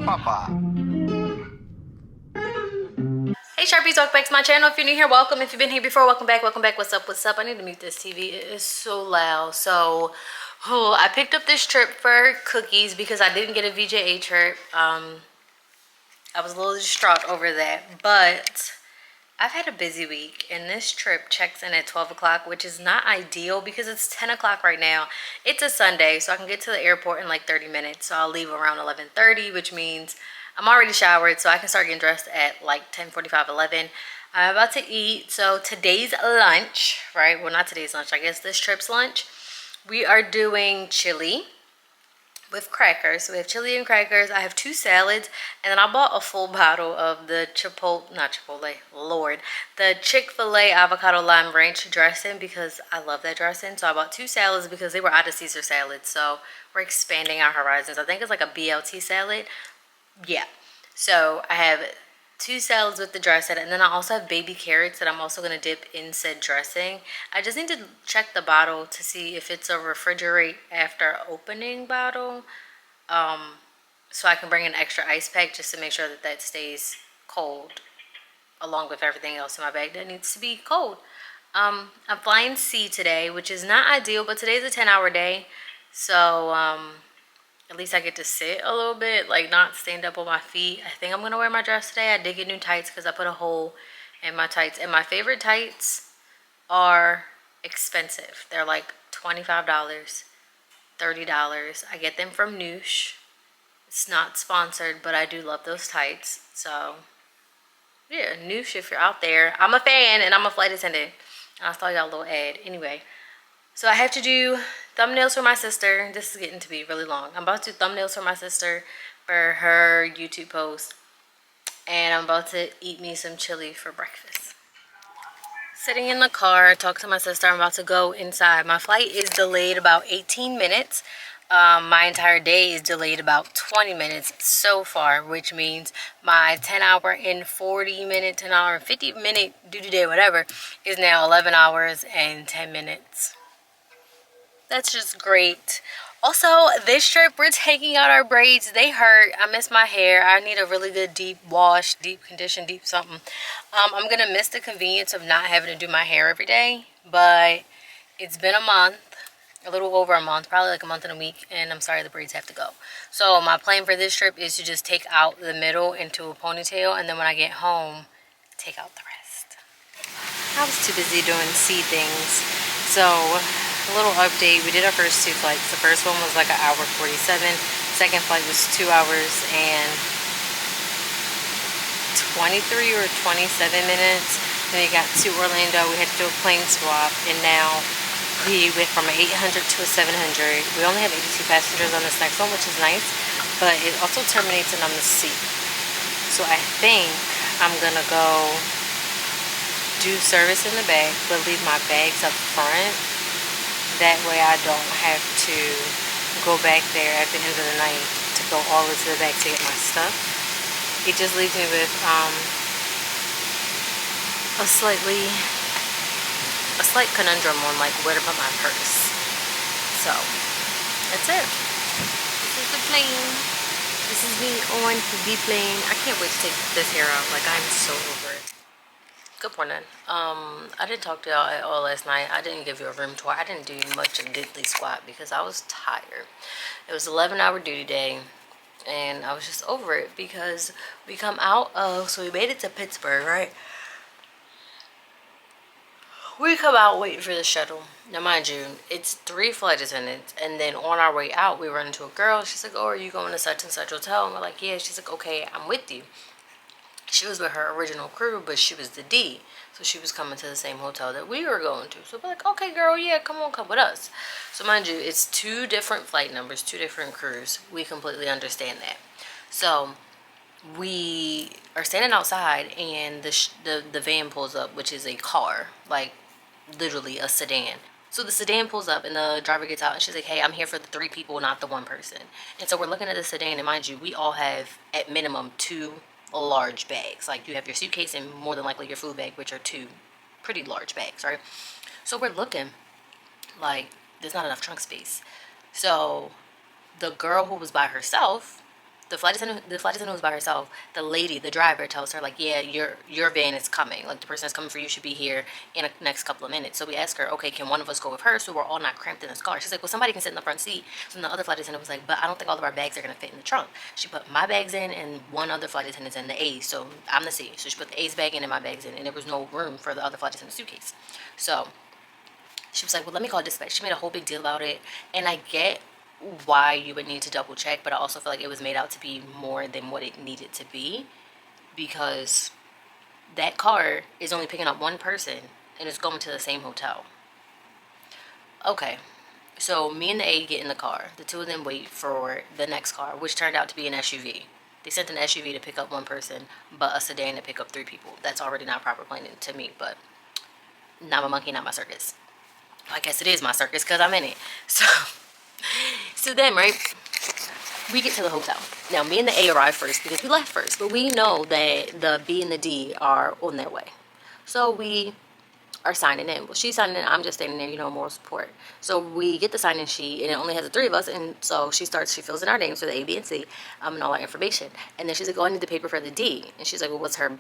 Papa. Hey Sharpies, welcome back to my channel. If you're new here, welcome. If you've been here before, welcome back, welcome back. What's up, what's up? I need to mute this TV. It is so loud. So, I picked up this trip for cookies because I didn't get a VJA trip. I was a little distraught over that, but I've had a busy week and this trip checks in at 12 o'clock, which is not ideal because it's 10 o'clock right now. It's a Sunday, so I can get to the airport in like 30 minutes. So I'll leave around 11:30, which means I'm already showered, so I can start getting dressed at like 10:45, 11. I'm about to eat. So today's lunch, right? Well, not today's lunch. I guess this trip's lunch. We are doing chili with crackers. So we have chili and crackers. I have 2 salads, and then I bought a full bottle of the the Chick-fil-A avocado lime ranch dressing because I love that dressing. So I bought 2 salads because they were out of Caesar salads. So we're expanding our horizons. I think it's like a BLT salad. Yeah. So I have 2 salads with the dressing, and then I also have baby carrots that I'm also going to dip in said dressing. I just need to check the bottle to see if it's a refrigerate after opening bottle, so I can bring an extra ice pack just to make sure that that stays cold along with everything else in my bag that needs to be cold. I'm flying C today, which is not ideal, but today's a 10-hour day, so at least I get to sit a little bit, like not stand up on my feet. I think I'm gonna wear my dress today. I did get new tights because I put a hole in my tights, and my favorite tights are expensive. They're like $25, $30. I get them from Noosh. It's not sponsored, but I do love those tights. So yeah, Noosh, if you're out there. I'm a fan and I'm a flight attendant. I saw y'all a little ad. Anyway, so I have to do thumbnails for my sister. This is getting to be really long. I'm about to do thumbnails for my sister for her YouTube post. And I'm about to eat me some chili for breakfast. Sitting in the car, talk to my sister. I'm about to go inside. My flight is delayed about 18 minutes. My entire day is delayed about 20 minutes so far, which means my 10-hour and 40-minute, 10-hour and 50-minute duty day, whatever, is now 11 hours and 10 minutes. That's just great. Also, this trip, we're taking out our braids. They hurt. I miss my hair. I need a really good deep wash, deep condition, deep something. I'm going to miss the convenience of not having to do my hair every day. But it's been a month, a little over a month, probably like a month and a week. And I'm sorry, the braids have to go. So my plan for this trip is to just take out the middle into a ponytail. And then when I get home, take out the rest. I was too busy doing C things. So a little update. We did our first 2 flights. The first one was like an hour 47. Second flight was 2 hours and 23 or 27 minutes. Then we got to Orlando. We had to do a plane swap, and now we went from an 800 to a 700. We only have 82 passengers on this next one, which is nice, but it also terminates in on the seat. So I think I'm gonna go do service in the back, but leave my bags up front. That way I don't have to go back there at the end of the night to go all the way to the back to get my stuff. It just leaves me with a slight conundrum on like where to put my purse. So that's it. This is the plane. This is me on the plane. I can't wait to take this hair out. Like, I'm so over it. Good morning. I didn't talk to y'all at all last night. I didn't give you a room tour. I didn't do much of diddly squat because I was tired. It was 11-hour duty day, and I was just over it because we come out of, so we made it to Pittsburgh, right? We come out waiting for the shuttle. Now, mind you, it's 3 flight attendants, and then on our way out, we run into a girl. She's like, oh, are you going to such and such hotel? And we're like, yeah. She's like, okay, I'm with you. She was with her original crew, but she was the D. So she was coming to the same hotel that we were going to. So we're like, okay, girl, yeah, come with us. So mind you, it's 2 different flight numbers, 2 different crews. We completely understand that. So we are standing outside, and the van pulls up, which is a car, like literally a sedan. So the sedan pulls up, and the driver gets out, and she's like, hey, I'm here for the 3 people, not the 1 person. And so we're looking at the sedan, and mind you, we all have at minimum 2 large bags. Like, you have your suitcase and more than likely your food bag, which are 2 pretty large bags, right? So we're looking like there's not enough trunk space. So the girl who was by herself The flight attendant was by herself. The lady, the driver, tells her like, yeah, your van is coming. Like the person that's coming for you should be here in the next couple of minutes. So we asked her, okay, can one of us go with her so we're all not cramped in this car? She's like, well, somebody can sit in the front seat. So the other flight attendant was like, but I don't think all of our bags are gonna fit in the trunk. She put my bags in and one other flight attendant's in, the A. So I'm the C. So she put the A's bag in and my bags in, and there was no room for the other flight attendant's suitcase. So she was like, well, let me call dispatch. She made a whole big deal about it, and I get why you would need to double check, but I also feel like it was made out to be more than what it needed to be, because that car is only picking up one person and it's going to the same hotel. Okay, so me and the A get in the car. The two of them wait for the next car, which turned out to be an SUV. They sent an SUV to pick up one person, but a sedan to pick up three people. That's already not proper planning to me, but not my monkey, not my circus. I guess it is my circus because I'm in it. So then, right, we get to the hotel. Now, me and the A arrive first because we left first, but we know that the B and the D are on their way. So we are signing in. Well, she's signing in. I'm just standing there, moral support. So we get the sign-in sheet, and it only has the three of us. And so she fills in our names for the A, B, and C, and all our information. And then she's like, oh, I need the paper for the D. And she's like, well, what's her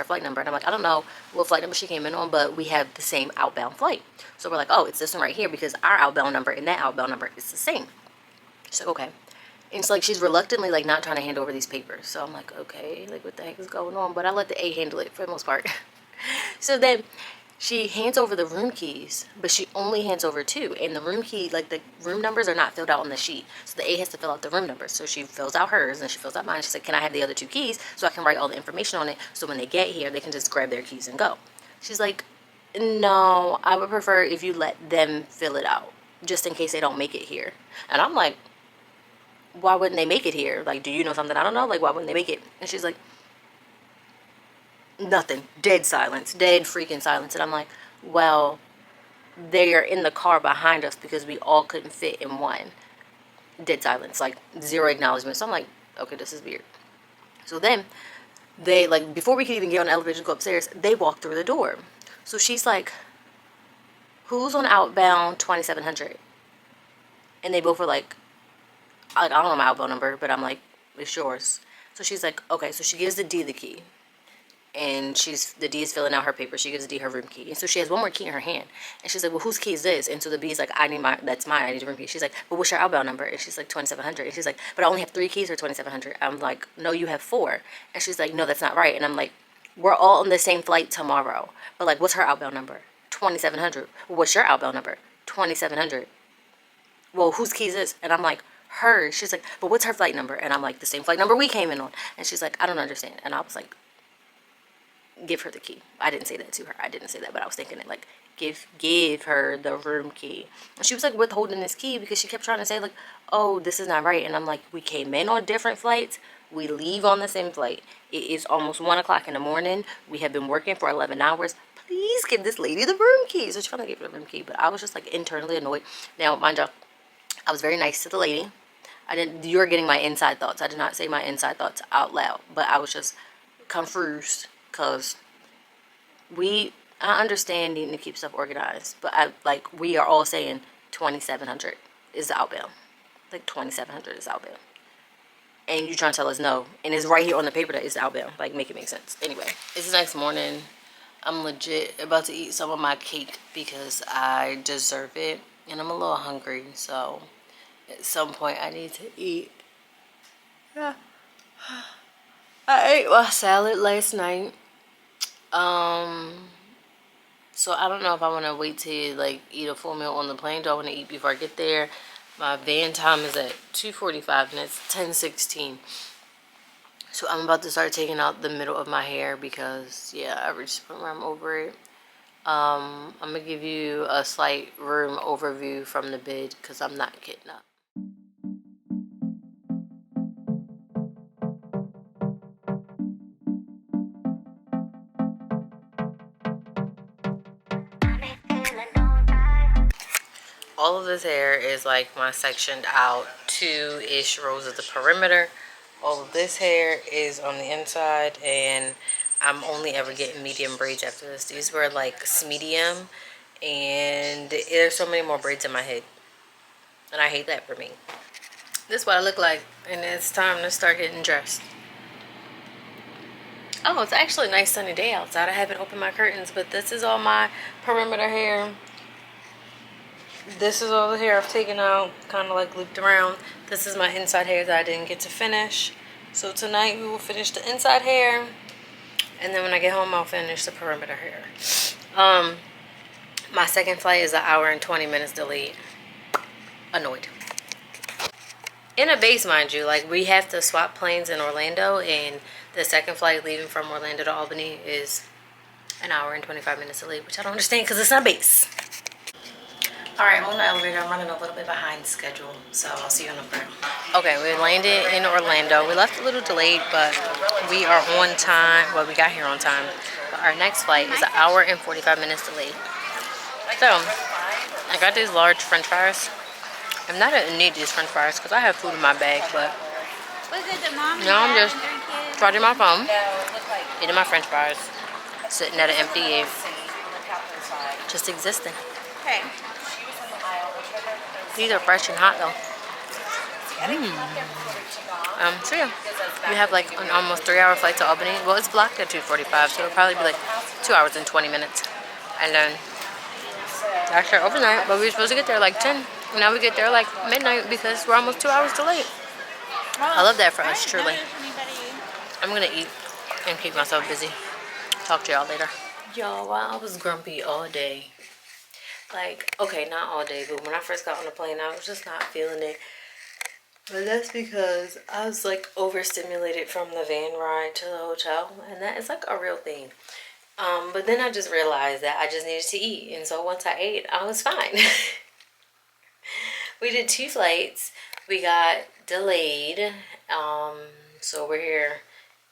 flight number? And I'm like, I don't know what flight number she came in on, but we have the same outbound flight. So we're like, oh, it's this one right here because our outbound number and that outbound number is the same. So, okay. And it's like she's reluctantly like not trying to hand over these papers. So I'm like, okay, like what the heck is going on? But I let the A handle it for the most part. So then she hands over the room keys, but she only hands over two. And the room key, like the room numbers are not filled out on the sheet. So the A has to fill out the room numbers. So she fills out hers and she fills out mine. She's like, can I have the other two keys so I can write all the information on it so when they get here, they can just grab their keys and go. She's like, no, I would prefer if you let them fill it out just in case they don't make it here. And I'm like, why wouldn't they make it here? Like, do you know something I don't know? Like, why wouldn't they make it? And she's like, nothing. Dead silence. Dead freaking silence. And I'm like, well, they are in the car behind us because we all couldn't fit in one. Dead silence. Like, zero acknowledgement. So I'm like, okay, this is weird. So then, they, like, before we could even get on the elevator to go upstairs, they walk through the door. So she's like, who's on outbound 2700? And they both were like, I don't know my outbound number, but I'm like, it's yours. So she's like, okay. So she gives the D the key. And the D is filling out her paper. She gives the D her room key. And so she has one more key in her hand. And she's like, well, whose key is this? And so the B is like, that's mine. I need a room key. She's like, but what's your outbound number? And she's like, 2700. And she's like, but I only have 3 keys for 2700. I'm like, no, you have 4. And she's like, no, that's not right. And I'm like, we're all on the same flight tomorrow. But like, what's her outbound number? 2700. Well, what's your outbound number? 2700. Well, whose keys is this? And I'm like, hers. She's like, but what's her flight number? And I'm like, the same flight number we came in on. And she's like, I don't understand. And I was like, give her the key. I didn't say that to her. I didn't say that, but I was thinking it like, give her the room key. And she was like withholding this key because she kept trying to say like, oh, this is not right. And I'm like, we came in on different flights. We leave on the same flight. It is almost 1 o'clock in the morning. We have been working for 11 hours. Please give this lady the room key. So she finally gave her the room key, but I was just like internally annoyed. Now, mind you, I was very nice to the lady. You're getting my inside thoughts. I did not say my inside thoughts out loud, but I was just confused because I understand needing to keep stuff organized, but we are all saying 2700 is the outbound. Like 2700 is outbound. And you trying to tell us no. And it's right here on the paper that it's outbound. Like, make it make sense. Anyway, it's the next morning. I'm legit about to eat some of my cake because I deserve it. And I'm a little hungry, so at some point I need to eat. Yeah. I ate my salad last night. So I don't know if I want to wait to like eat a full meal on the plane. Do I want to eat before I get there? My van time is at 2:45 and it's 10:16. So I'm about to start taking out the middle of my hair because yeah, I reached the point where I'm over it. I'm gonna give you a slight room overview from the bed because I'm not getting up. All of this hair is like my sectioned out 2-ish rows of the perimeter. All of this hair is on the inside, and I'm only ever getting medium braids after this. These were like medium, and there's so many more braids in my head, and I hate that for me. This is what I look like, and it's time to start getting dressed. Oh, it's actually a nice sunny day outside. I haven't opened my curtains, but this is all my perimeter hair. This is all the hair I've taken out, kind of like looped around. This is my inside hair that I didn't get to finish. So tonight we will finish the inside hair, and then when I get home I'll finish the perimeter hair. My second flight is 1 hour and 20 minutes delayed. Annoyed. In a base, mind you, like we have to swap planes in Orlando, and the second flight leaving from Orlando to Albany is 1 hour and 25 minutes delayed, which I don't understand because it's not base. Alright, on the elevator. I'm running a little bit behind schedule, so I'll see you on the ground. Okay, we landed in Orlando. We left a little delayed, but we are on time. Well, we got here on time. But our next flight is 1 hour and 45 minutes delayed. So, I got these large french fries. I'm not going to need these french fries because I have food in my bag, but now I'm just charging my phone, eating my french fries, sitting at an empty just existing. Okay. These are fresh and hot though. So yeah, we have like an almost 3-hour flight to Albany. Well, it's blocked at 2:45, so it'll probably be like 2 hours and 20 minutes. And then that's our overnight, but we were supposed to get there like 10. Now we get there like midnight because we're almost 2 hours delayed. I love that for us, truly. I'm gonna eat and keep myself busy. Talk to y'all later. Y'all, while I was grumpy all day, like, okay, not all day, but when I first got on the plane, I was just not feeling it. But that's because I was like overstimulated from the van ride to the hotel, and that is like a real thing. But then I just realized that I just needed to eat, and so once I ate, I was fine. We did 2 flights. We got delayed. So we're here.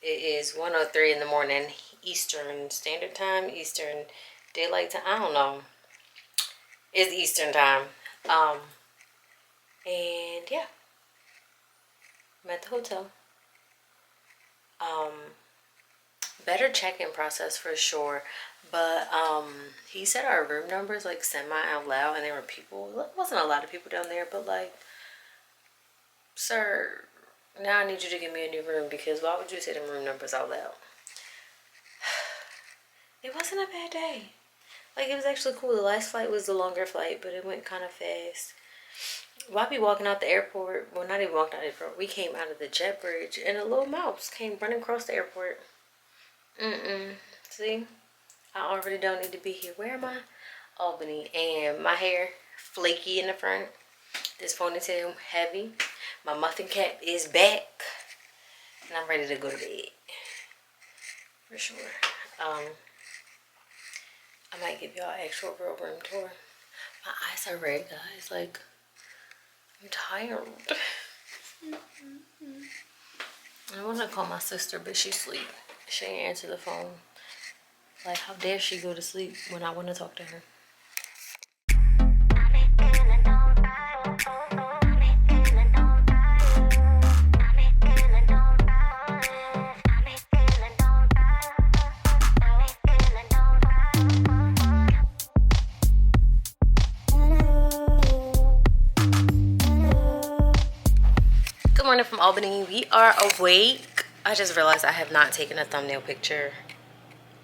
It is 1:03 in the morning, Eastern Standard Time, Eastern Daylight Time. I don't know. It's Eastern Time. And yeah, I'm at the hotel. Better check-in process for sure, but he said our room numbers like semi out loud, and there were people. It wasn't a lot of people down there, but like, sir, now I need you to give me a new room, because why would you say them room numbers out loud? It wasn't a bad day. Like, it was actually cool. The last flight was the longer flight, but it went kind of fast. While we walking out the airport, well, not even walking out the airport, we came out of the jet bridge, and a little mouse came running across the airport. See? I already don't need to be here. Where am I? Albany. And my hair flaky in the front. This ponytail heavy. My muffin cap is back. And I'm ready to go to bed. For sure. I might give y'all an actual real room tour. My eyes are red, guys. Like, I'm tired. I want to call my sister, but she's asleep. She ain't answer the phone. Like, how dare she go to sleep when I want to talk to her? Good morning from Albany. We are awake. I just realized I have not taken a thumbnail picture.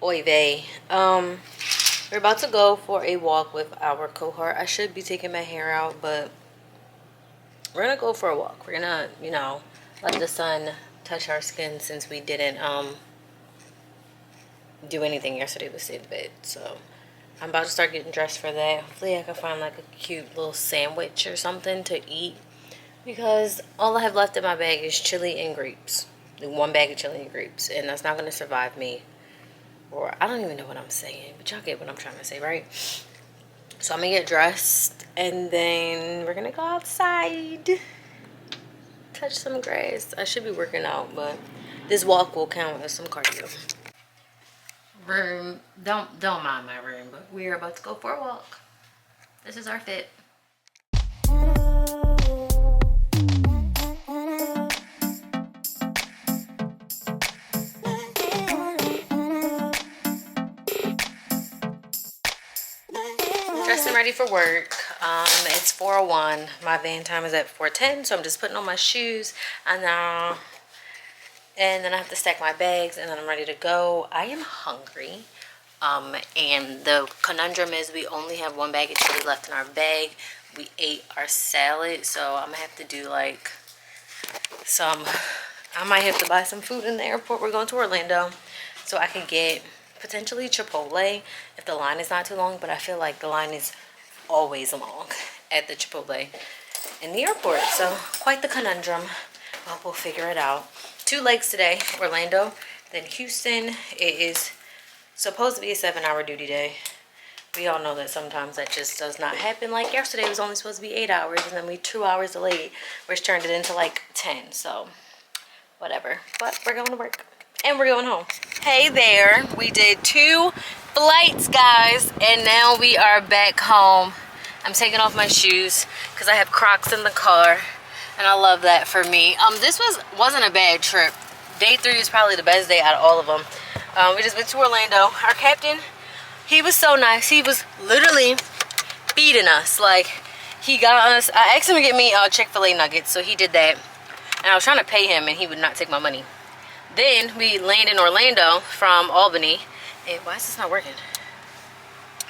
Oy vey. We're about to go for a walk with our cohort. I should be taking my hair out, but we're gonna go for a walk. We're gonna, you know, let the sun touch our skin, since we didn't do anything yesterday but stay in bed. So I'm about to start getting dressed for that. Hopefully I can find like a cute little sandwich or something to eat, because all I have left in my bag is chili and grapes. 1 bag of chili and grapes, and that's not gonna survive me. Or I don't even know what I'm saying, but y'all get what I'm trying to say, right? So I'm gonna get dressed, and then we're gonna go outside, touch some grass. I should be working out, but this walk will count as some cardio. Room, don't mind my room, but we're about to go for a walk. This is our fit. Dressed and ready for work. It's 4:01. My van time is at 4:10, so I'm just putting on my shoes and then I have to stack my bags and then I'm ready to go. I am hungry. And the conundrum is we only have one bag of chili left in our bag. We ate our salad, so I'm gonna have to do like I might have to buy some food in the airport. We're going to Orlando, so I can get potentially Chipotle if the line is not too long, but I feel like the line is always long at the Chipotle in the airport, so quite the conundrum, but we'll figure it out. 2 legs today, Orlando, then Houston. It is supposed to be a 7-hour duty day. We all know that sometimes that just does not happen. Like yesterday, it was only supposed to be 8 hours, and then we 2 hours delayed, which turned it into like 10. So whatever. But we're going to work, and we're going home. Hey there. We did 2 flights, guys, and now we are back home. I'm taking off my shoes because I have Crocs in the car, and I love that for me. This wasn't a bad trip. Day 3 was probably the best day out of all of them. We just went to Orlando. Our captain, he was so nice. He was literally feeding us. Like, he got us. I asked him to get me Chick-fil-A nuggets, so he did that. And I was trying to pay him, and he would not take my money. Then we land in Orlando from Albany. And why is this not working?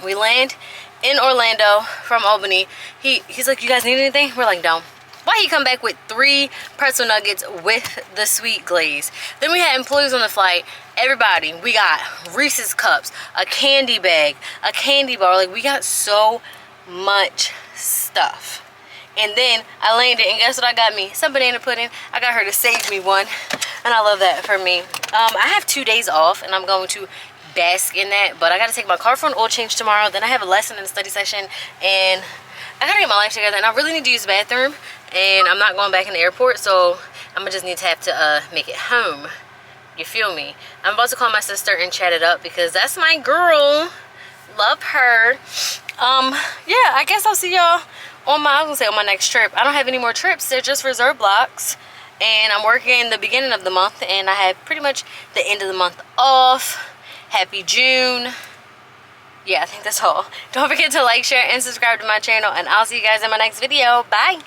We land in Orlando from Albany. He's like, you guys need anything? We're like, no. Why he come back with 3 pretzel nuggets with the sweet glaze? Then we had employees on the flight. Everybody, we got Reese's cups, a candy bag, a candy bar. Like, we got so much stuff. And then I landed, and guess what I got me? Some banana pudding. I got her to save me one, and I love that for me. I have 2 days off, and I'm going to bask in that. But I got to take my car for an oil change tomorrow. Then I have a lesson in the study session, and I got to get my life together. And I really need to use the bathroom, and I'm not going back in the airport, so I'm gonna just need to have to make it home. You feel me? I'm about to call my sister and chat it up because that's my girl. Love her. Yeah, I guess I'll see y'all on my next trip. I don't have any more trips. They're just reserved blocks, and I'm working the beginning of the month, and I have pretty much the end of the month off. Happy June. Yeah, I think that's all. Don't forget to like, share, and subscribe to my channel, and I'll see you guys in my next video. Bye.